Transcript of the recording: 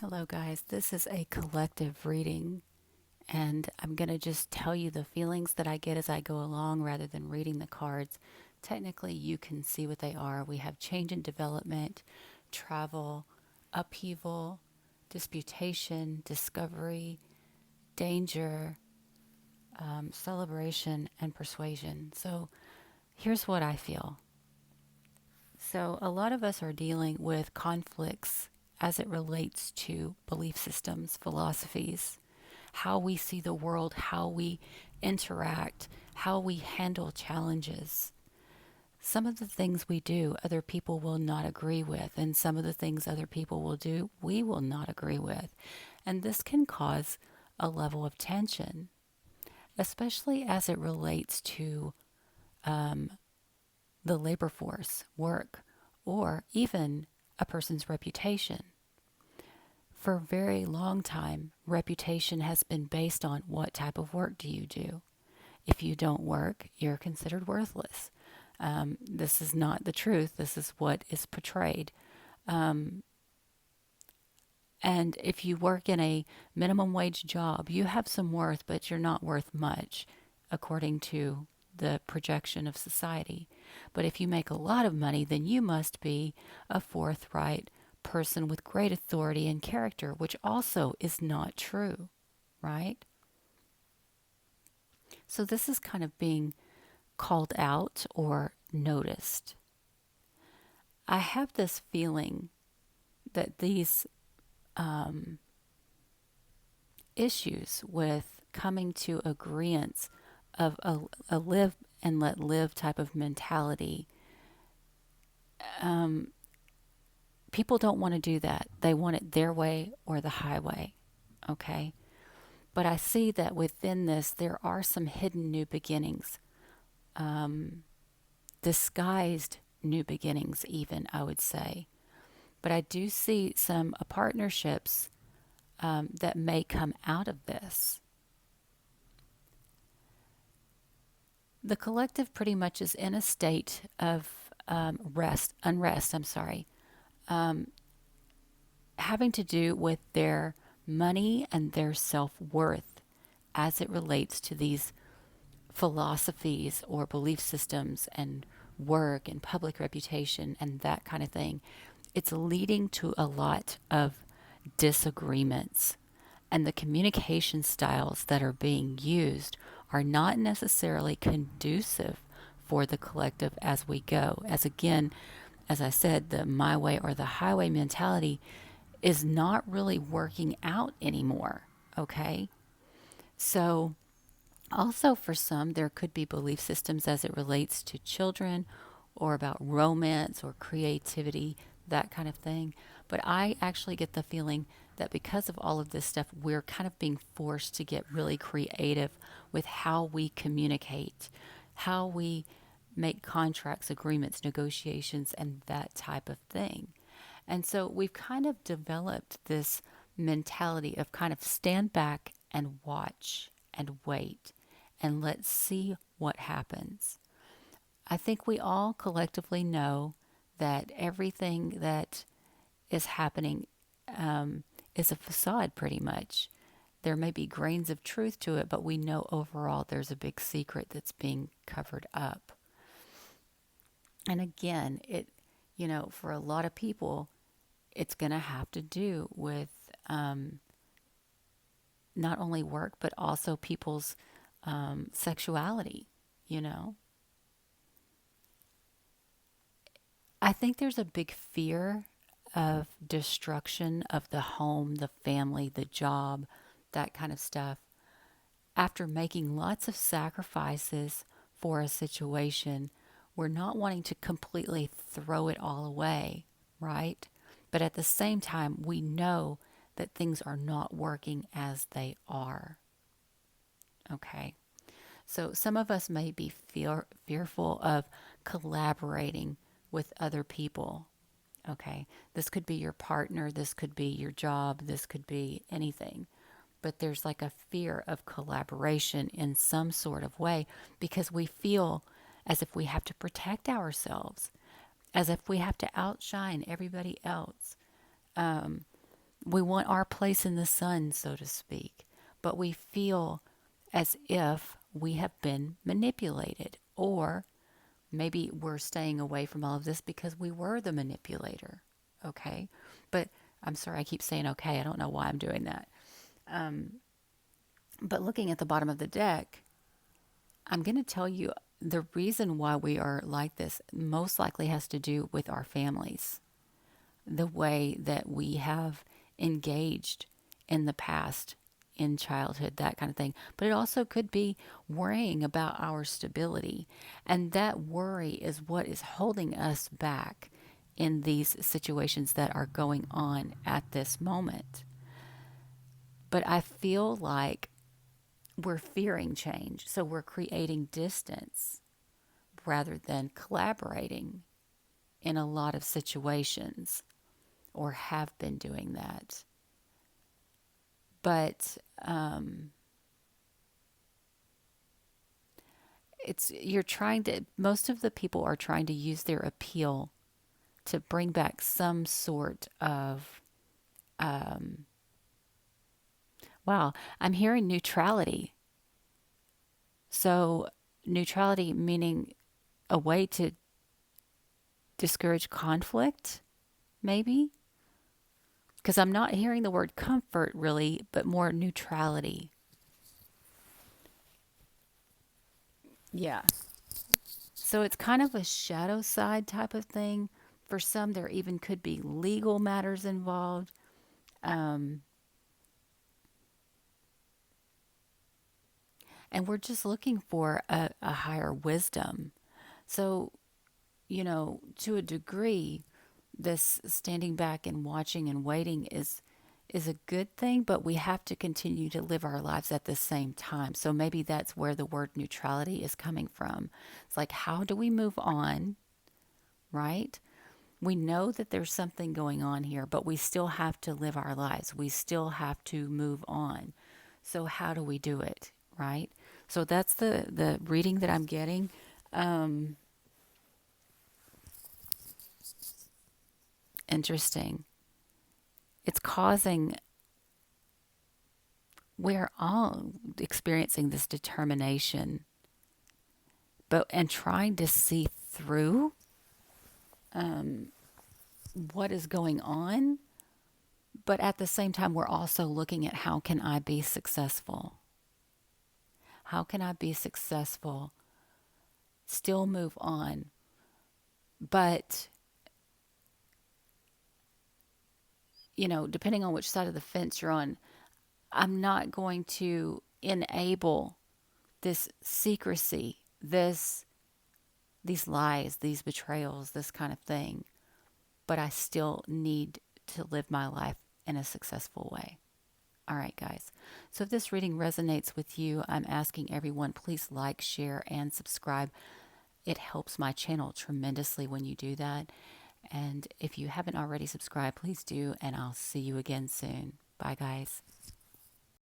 Hello, guys. This is a collective reading, and I'm going to just tell you the feelings that I get as I go along rather than reading the cards. Technically, you can see what they are. We have change and development, travel, upheaval, disputation, discovery, danger, celebration, and persuasion. So, here's what I feel. So, a lot of us are dealing with conflicts as it relates to belief systems, philosophies, how we see the world, how we interact, how we handle challenges. Some of the things we do, other people will not agree with, and some of the things other people will do, we will not agree with. And this can cause a level of tension, especially as it relates to um, the labor force, work, or even a person's reputation. For a very long time, reputation has been based on what type of work do you do. If you don't work, you're considered worthless. This is not the truth. This is what is portrayed. Um, and if you work in a minimum wage job, you have some worth, but you're not worth much, according to the projection of society. But if you make a lot of money, then you must be a forthright person with great authority and character, which also is not true, right? So this is kind of being called out or noticed. I have this feeling that these um, issues with coming to agreements of a live and let live type of mentality, um, people don't want to do that. They want it their way or the highway. Okay. But I see that within this, there are some hidden new beginnings, um, disguised new beginnings, even, I would say. But I do see some partnerships that may come out of this. The collective pretty much is in a state of unrest, I'm sorry, um, having to do with their money and their self worth as it relates to these philosophies or belief systems and work and public reputation and that kind of thing. It's leading to a lot of disagreements. And the communication styles that are being used are not necessarily conducive for the collective as we go. As again, as I said, the my way or the highway mentality is not really working out anymore. Okay? So, also for some, there could be belief systems as it relates to children or about romance or creativity, that kind of thing. But I actually get the feeling that because of all of this stuff, we're kind of being forced to get really creative with how we communicate, how we make contracts, agreements, negotiations, and that type of thing. And so we've kind of developed this mentality of kind of stand back and watch and wait and let's see what happens. I think we all collectively know that everything that is happening is a facade, pretty much. There may be grains of truth to it, but we know overall there's a big secret that's being covered up. And again, for a lot of people, it's going to have to do with not only work, but also people's sexuality, you know. I think there's a big fear of destruction of the home, the family, the job, that kind of stuff. After making lots of sacrifices for a situation, we're not wanting to completely throw it all away, right? But at the same time, we know that things are not working as they are. Okay. So some of us may be fearful of collaborating with other people. Okay. This could be your partner, this could be your job, this could be anything. But there's like a fear of collaboration in some sort of way because we feel as if we have to protect ourselves, as if we have to outshine everybody else. Um, We want our place in the sun, so to speak, but we feel as if we have been manipulated, or maybe we're staying away from all of this because we were the manipulator. Okay. But I'm sorry, I keep saying okay. I don't know why I'm doing that. Um, but looking at the bottom of the deck, I'm going to tell you the reason why we are like this most likely has to do with our families, the way that we have engaged in the past, in childhood, that kind of thing. But it also could be worrying about our stability. And that worry is what is holding us back in these situations that are going on at this moment. But I feel like we're fearing change. So we're creating distance rather than collaborating in a lot of situations, or have been doing that. But it's you're trying to. Most of the people are trying to use their appeal to bring back some sort of. Um, wow, I'm hearing neutrality. So neutrality meaning a way to discourage conflict, maybe. Because I'm not hearing the word comfort really, but more neutrality. Yeah. So it's kind of a shadow side type of thing. For some, there even could be legal matters involved. Um, and we're just looking for a higher wisdom. So, to a degree, this standing back and watching and waiting is a good thing, but we have to continue to live our lives at the same time. So maybe that's where the word neutrality is coming from. It's like, how do we move on, right? We know that there's something going on here, but we still have to live our lives. We still have to move on. So how do we do it, right? So that's the reading that I'm getting. Um, Interesting. It's causing, we're all experiencing this determination, but and trying to see through um, what is going on. But at the same time, we're also looking at how can I be successful? How can I be successful? Still move on, but depending on which side of the fence you're on, I'm not going to enable this secrecy, these lies, these betrayals, this kind of thing. But I still need to live my life in a successful way. All right, guys. So if this reading resonates with you, I'm asking everyone, please like, share, and subscribe. It helps my channel tremendously when you do that. And if you haven't already subscribed, please do. And I'll see you again soon. Bye, guys.